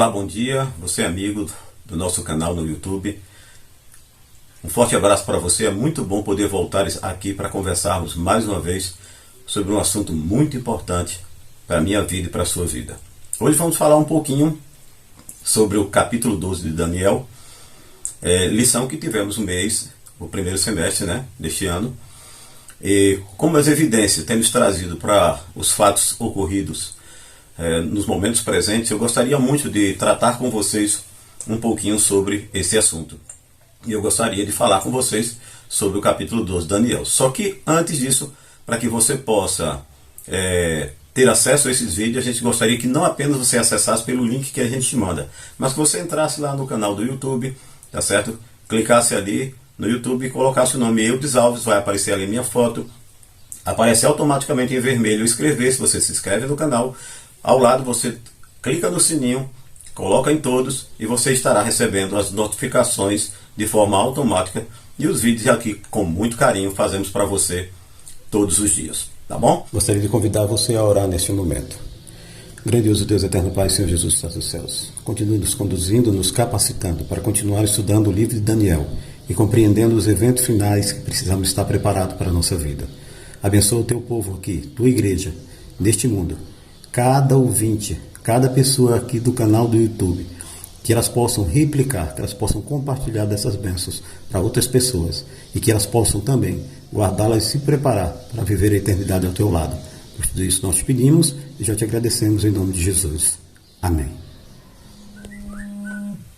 Olá, bom dia, você é amigo do nosso canal no YouTube. Um forte abraço para você, é muito bom poder voltar aqui para conversarmos mais uma vez sobre um assunto muito importante para a minha vida e para a sua vida. Hoje vamos falar um pouquinho sobre o capítulo 12 de Daniel, lição que tivemos no mês, o primeiro semestre deste ano. E como as evidências temos trazido para os fatos ocorridos nos momentos presentes, eu gostaria muito de tratar com vocês um pouquinho sobre esse assunto. E eu gostaria de falar com vocês sobre o capítulo 12 de Daniel. Só que antes disso, para que você possa ter acesso a esses vídeos, a gente gostaria que não apenas você acessasse pelo link que a gente te manda, mas que você entrasse lá no canal do YouTube, tá certo? Clicasse ali no YouTube e colocasse o nome Eudes Alves, vai aparecer ali minha foto, aparece automaticamente em vermelho inscrever, se você se inscreve no canal. Ao lado você clica no sininho, coloca em todos e você estará recebendo as notificações de forma automática e os vídeos aqui com muito carinho fazemos para você todos os dias, tá bom? Gostaria de convidar você a orar neste momento. Grandioso Deus, eterno Pai, Senhor Jesus dos céus, continue nos conduzindo, nos capacitando para continuar estudando o livro de Daniel e compreendendo os eventos finais que precisamos estar preparados para a nossa vida. Abençoa o teu povo aqui, tua igreja, neste mundo. Cada ouvinte, cada pessoa aqui do canal do YouTube, que elas possam replicar, que elas possam compartilhar dessas bênçãos para outras pessoas e que elas possam também guardá-las e se preparar para viver a eternidade ao teu lado. Por tudo isso nós te pedimos e já te agradecemos em nome de Jesus. Amém.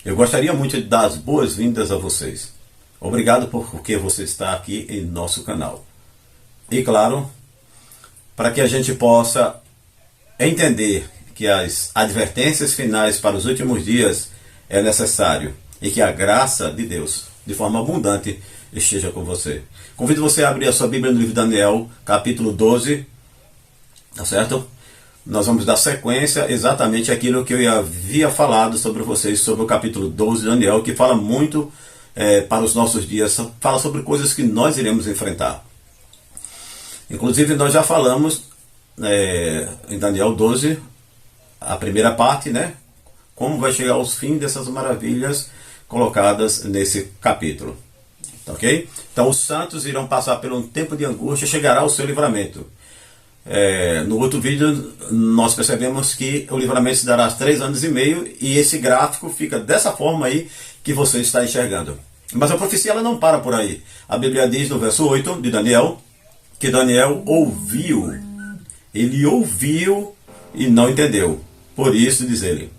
Eu gostaria muito de dar as boas-vindas a vocês. Obrigado porque você está aqui em nosso canal. E claro, para que a gente possa entender que as advertências finais para os últimos dias é necessário e que a graça de Deus, de forma abundante, esteja com você. Convido você a abrir a sua Bíblia no livro de Daniel, capítulo 12, tá certo? Nós vamos dar sequência exatamente àquilo que eu havia falado sobre vocês, sobre o capítulo 12 de Daniel, que fala muito para os nossos dias, fala sobre coisas que nós iremos enfrentar. Inclusive nós já falamos em Daniel 12, a primeira parte, como vai chegar aos fins dessas maravilhas colocadas nesse capítulo. Tá, ok? Então os santos irão passar por um tempo de angústia, chegará o seu livramento. No outro vídeo nós percebemos que o livramento se dará 3 anos e meio e esse gráfico fica dessa forma aí que você está enxergando. Mas a profecia ela não para por aí. A Bíblia diz no verso 8 de Daniel que Daniel ouviu. Ele ouviu e não entendeu. Por isso diz ele: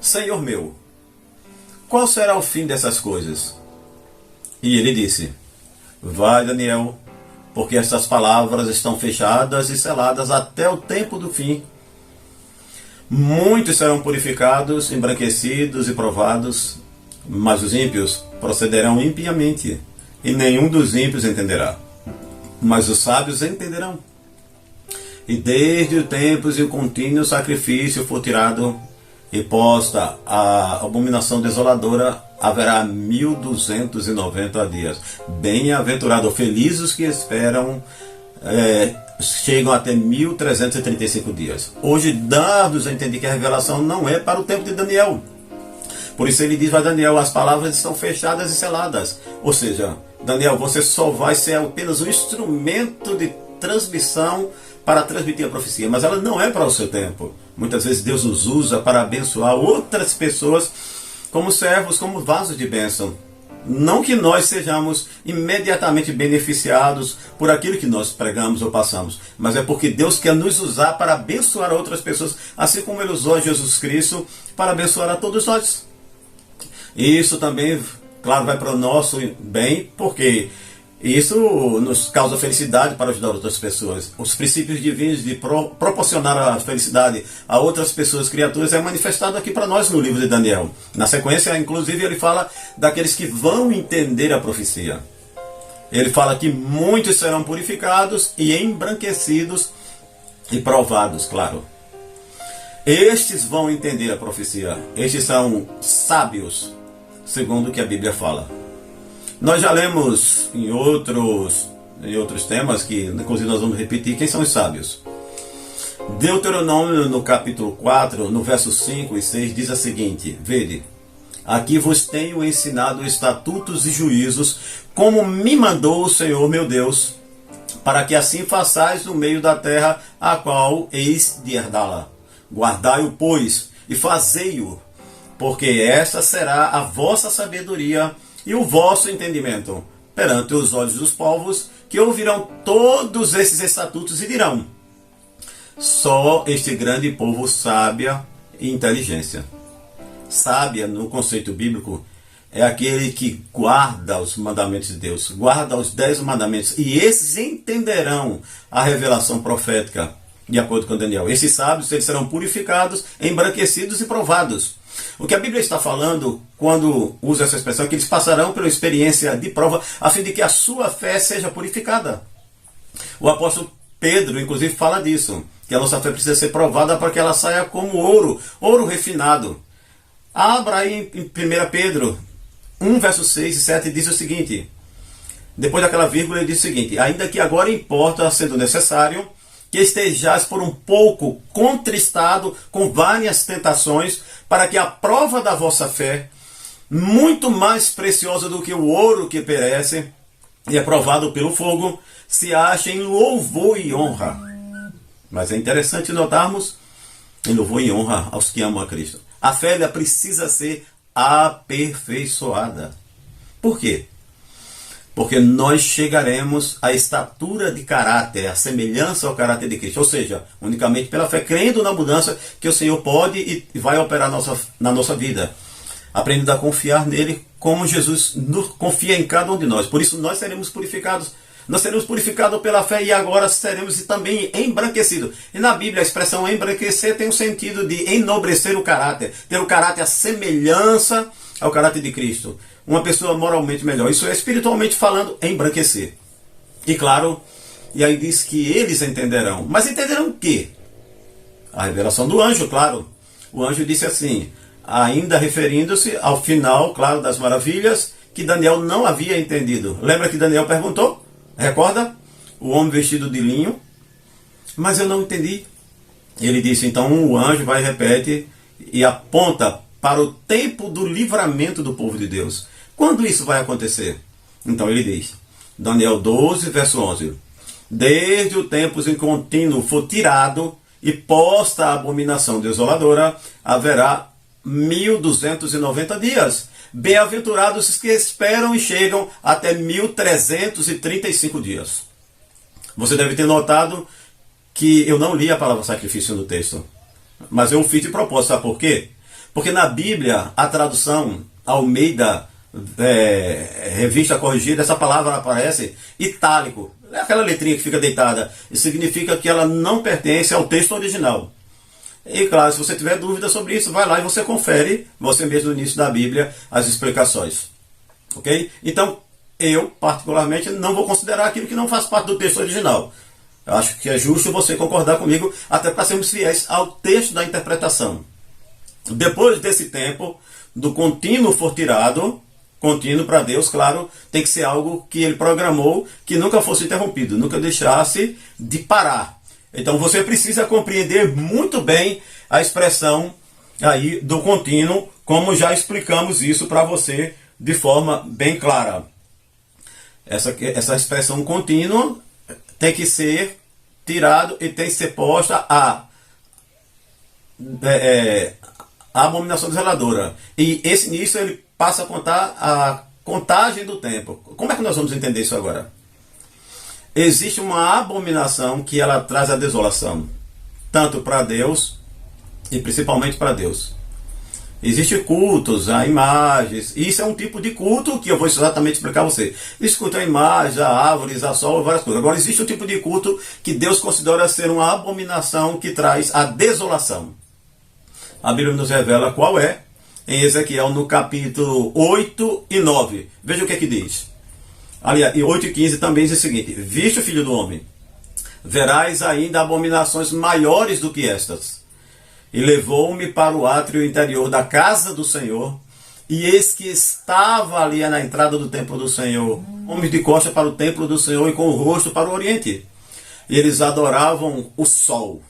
Senhor meu, qual será o fim dessas coisas? E ele disse: Vai, Daniel, porque estas palavras estão fechadas e seladas até o tempo do fim. Muitos serão purificados, embranquecidos e provados, mas os ímpios procederão impiamente, e nenhum dos ímpios entenderá. Mas os sábios entenderão. E desde o tempo e o contínuo sacrifício for tirado e posta a abominação desoladora, haverá 1290 dias. Bem-aventurado, felizes os que esperam, chegam até 1335 dias. Hoje dá-nos a entender que a revelação não é para o tempo de Daniel. Por isso ele diz para Daniel: as palavras estão fechadas e seladas. Ou seja, Daniel, você só vai ser apenas um instrumento de transmissão para transmitir a profecia, mas ela não é para o seu tempo. Muitas vezes Deus nos usa para abençoar outras pessoas como servos, como vasos de bênção. Não que nós sejamos imediatamente beneficiados por aquilo que nós pregamos ou passamos, mas é porque Deus quer nos usar para abençoar outras pessoas, assim como Ele usou Jesus Cristo para abençoar a todos nós. E isso também, claro, vai para o nosso bem, porque isso nos causa felicidade para ajudar outras pessoas. Os princípios divinos de proporcionar a felicidade a outras pessoas, criaturas, é manifestado aqui para nós no livro de Daniel. Na sequência, inclusive, ele fala daqueles que vão entender a profecia. Ele fala que muitos serão purificados e embranquecidos e provados, claro. Estes vão entender a profecia. Estes são sábios, segundo o que a Bíblia fala. Nós já lemos em outros temas, que inclusive nós vamos repetir, quem são os sábios. Deuteronômio, no capítulo 4, no verso 5 e 6, diz a seguinte: Vede, aqui vos tenho ensinado estatutos e juízos, como me mandou o Senhor meu Deus, para que assim façais no meio da terra, a qual eis de herdá-la. Guardai-o, pois, e fazei-o, porque esta será a vossa sabedoria e o vosso entendimento perante os olhos dos povos, que ouvirão todos esses estatutos e dirão: só este grande povo sábia e inteligência. Sábia, no conceito bíblico, é aquele que guarda os mandamentos de Deus, guarda os 10 mandamentos, e esses entenderão a revelação profética, de acordo com Daniel. Esses sábios, eles serão purificados, embranquecidos e provados. O que a Bíblia está falando, quando usa essa expressão, é que eles passarão pela experiência de prova, a fim de que a sua fé seja purificada. O apóstolo Pedro, inclusive, fala disso, que a nossa fé precisa ser provada para que ela saia como ouro, ouro refinado. Abra aí em 1 Pedro 1, versos 6 e 7, diz o seguinte: depois daquela vírgula, ele diz o seguinte: ainda que agora importa, sendo necessário, que estejais por um pouco contristado com várias tentações, para que a prova da vossa fé, muito mais preciosa do que o ouro que perece e é provado pelo fogo, se ache em louvor e honra. Mas é interessante notarmos em louvor e honra aos que amam a Cristo. A fé, ela precisa ser aperfeiçoada. Por quê? Porque nós chegaremos à estatura de caráter, à semelhança ao caráter de Cristo. Ou seja, unicamente pela fé, crendo na mudança que o Senhor pode e vai operar na nossa vida. Aprendendo a confiar nele como Jesus confia em cada um de nós. Por isso nós seremos purificados. Nós seremos purificados pela fé e agora seremos também embranquecidos. E na Bíblia a expressão embranquecer tem o sentido de enobrecer o caráter. Ter o caráter à semelhança ao caráter de Cristo. Uma pessoa moralmente melhor. Isso é espiritualmente falando, embranquecer. E claro, e aí diz que eles entenderão. Mas entenderão o quê? A revelação do anjo, claro. O anjo disse assim, ainda referindo-se ao final, claro, das maravilhas, que Daniel não havia entendido. Lembra que Daniel perguntou? Recorda? O homem vestido de linho. Mas eu não entendi. Ele disse, então o anjo vai e repete e aponta para o tempo do livramento do povo de Deus. Quando isso vai acontecer? Então ele diz, Daniel 12, verso 11. Desde o tempo em contínuo for tirado e posta a abominação desoladora, haverá 1290 dias. Bem-aventurados os que esperam e chegam até 1335 dias. Você deve ter notado que eu não li a palavra sacrifício no texto. Mas eu fiz de propósito, sabe por quê? Porque na Bíblia, a tradução Almeida, revista corrigida, essa palavra aparece itálico. É aquela letrinha que fica deitada. Isso significa que ela não pertence ao texto original. E claro, se você tiver dúvida sobre isso, vai lá e você confere, você mesmo no início da Bíblia, as explicações. Ok? Então, eu, particularmente, não vou considerar aquilo que não faz parte do texto original. Eu acho que é justo você concordar comigo, até para sermos fiéis ao texto da interpretação. Depois desse tempo, do contínuo for tirado, contínuo para Deus, claro, tem que ser algo que ele programou, que nunca fosse interrompido, nunca deixasse de parar. Então você precisa compreender muito bem a expressão aí do contínuo, como já explicamos isso para você de forma bem clara. Essa expressão contínua tem que ser tirado e tem que ser posta a abominação desoladora. E nisso ele passa a contar a contagem do tempo. Como é que nós vamos entender isso agora? Existe uma abominação que ela traz a desolação, tanto para Deus e principalmente para Deus. Existem cultos a imagens, e isso é um tipo de culto que eu vou exatamente explicar a você. Existe culto a imagens, a árvores, a sol, várias coisas. Agora existe um tipo de culto que Deus considera ser uma abominação que traz a desolação. A Bíblia nos revela qual é, em Ezequiel no capítulo 8 e 9. Veja o que é que diz. Aliás, e 8 e 15 também diz o seguinte: viste, filho do homem, verás ainda abominações maiores do que estas. E levou-me para o átrio interior da casa do Senhor, e eis que estava ali na entrada do templo do Senhor, homens de costa para o templo do Senhor e com o rosto para o oriente. E eles adoravam o sol.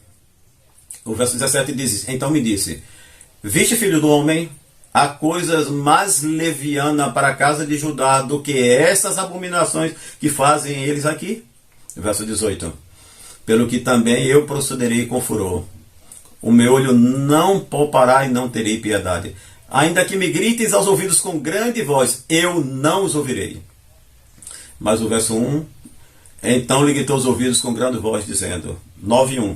O verso 17 diz: então me disse, viste, filho do homem, há coisas mais levianas para a casa de Judá do que essas abominações que fazem eles aqui? Verso 18: pelo que também eu procederei com furor. O meu olho não poupará e não terei piedade. Ainda que me grites aos ouvidos com grande voz, eu não os ouvirei. Mas o verso 1: então lhe gritou os ouvidos com grande voz, dizendo, 9:1: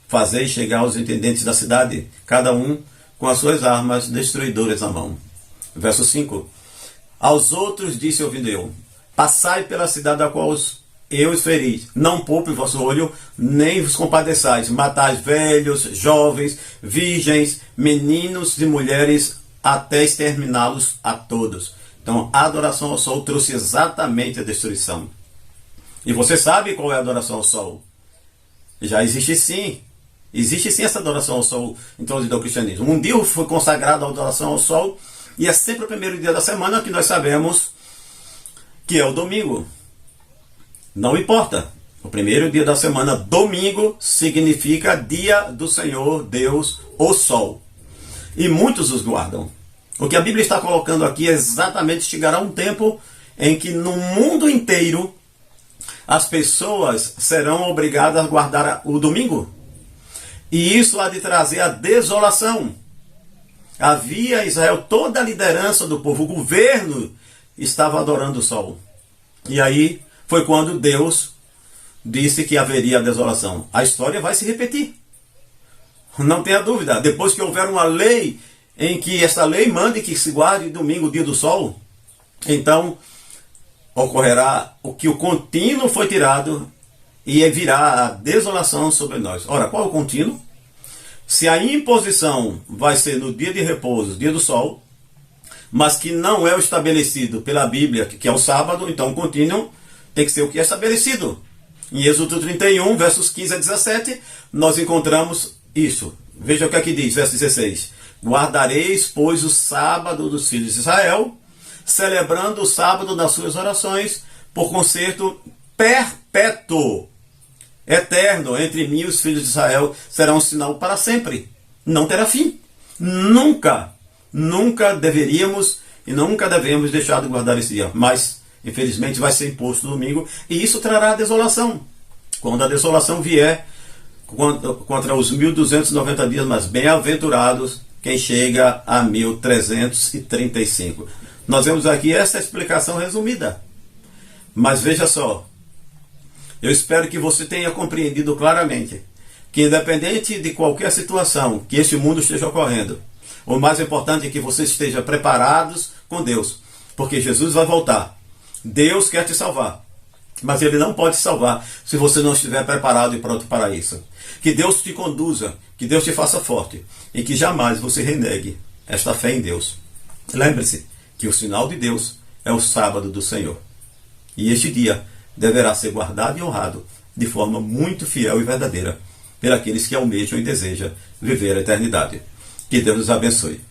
fazei chegar os intendentes da cidade, cada um com as suas armas destruidoras na mão. Verso 5: aos outros disse ouvindo eu, passai pela cidade a qual eu os feri, não poupe o vosso olho, nem vos compadeçais, matai velhos, jovens, virgens, meninos e mulheres, até exterminá-los a todos. Então a adoração ao sol trouxe exatamente a destruição. E você sabe qual é a adoração ao sol? Já existe sim. Existe sim essa adoração ao sol em torno do cristianismo. Um dia foi consagrado à adoração ao sol, e é sempre o primeiro dia da semana que nós sabemos que é o domingo. Não importa. O primeiro dia da semana, domingo, significa dia do Senhor Deus, o sol. E muitos os guardam. O que a Bíblia está colocando aqui é exatamente chegará um tempo em que no mundo inteiro as pessoas serão obrigadas a guardar o domingo. E isso há de trazer a desolação. Havia em Israel toda a liderança do povo, o governo estava adorando o sol. E aí foi quando Deus disse que haveria a desolação. A história vai se repetir. Não tenha dúvida. Depois que houver uma lei em que esta lei mande que se guarde domingo, dia do sol, então ocorrerá o que o contínuo foi tirado e virá a desolação sobre nós. Ora, qual é o contínuo? Se a imposição vai ser no dia de repouso, dia do sol, mas que não é o estabelecido pela Bíblia, que é o sábado, então o contínuo tem que ser o que é estabelecido. Em Êxodo 31, versos 15 a 17, nós encontramos isso. Veja o que aqui diz, verso 16. Guardareis, pois, o sábado dos filhos de Israel, celebrando o sábado nas suas orações, por concerto perpétuo, eterno, entre mim e os filhos de Israel, será um sinal para sempre. Não terá fim. Nunca deveríamos e nunca devemos deixar de guardar esse dia. Mas, infelizmente, vai ser imposto domingo, e isso trará desolação. Quando a desolação vier contra os 1290 dias, mas bem-aventurados quem chega a 1335. Nós vemos aqui essa explicação resumida. Mas veja só, eu espero que você tenha compreendido claramente que, independente de qualquer situação que este mundo esteja ocorrendo, o mais importante é que você esteja preparados com Deus, porque Jesus vai voltar. Deus quer te salvar, mas Ele não pode te salvar se você não estiver preparado e pronto para isso. Que Deus te conduza, que Deus te faça forte e que jamais você renegue esta fé em Deus. Lembre-se que o sinal de Deus é o sábado do Senhor. E este dia deverá ser guardado e honrado de forma muito fiel e verdadeira por aqueles que almejam e desejam viver a eternidade. Que Deus nos abençoe.